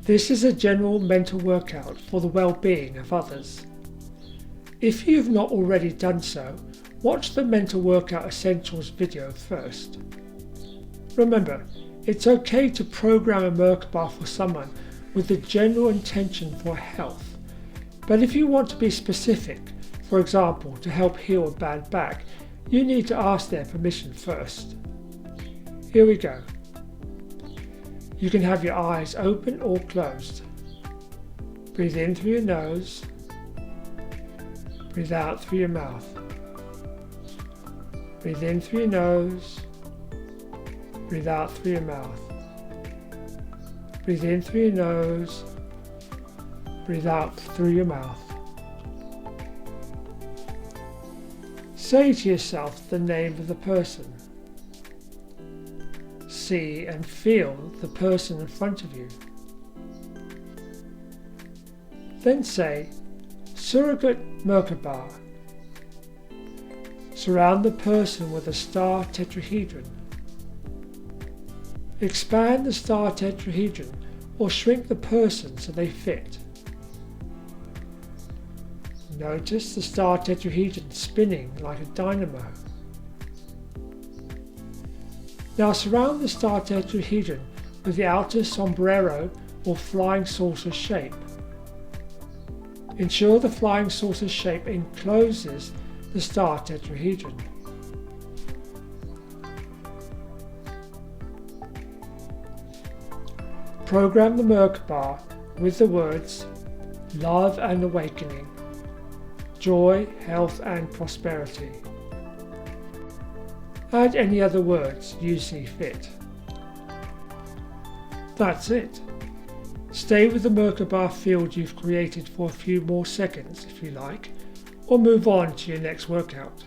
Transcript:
This is a general mental workout for the well-being of others. If you have not already done so, watch the Mental Workout Essentials video first. Remember, it's okay to program a Merkaba for someone with the general intention for health, but if you want to be specific, for example to help heal a bad back, you need to ask their permission first. Here we go. You can have your eyes open or closed. Breathe in through your nose, breathe out through your mouth. Breathe in through your nose, breathe out through your mouth. Breathe in through your nose, breathe out through your mouth. Say to yourself the name of the person. See and feel the person in front of you. Then say, Surrogate Merkaba. Surround the person with a star tetrahedron. Expand the star tetrahedron or shrink the person so they fit. Notice the star tetrahedron spinning like a dynamo. Now surround the star tetrahedron with the outer sombrero or flying saucer shape. Ensure the flying saucer shape encloses the star tetrahedron. Program the Merkaba with the words Love and Awakening, Joy, Health and Prosperity. Add any other words you see fit. That's it. Stay with the Merkaba field you've created for a few more seconds if you like, or move on to your next workout.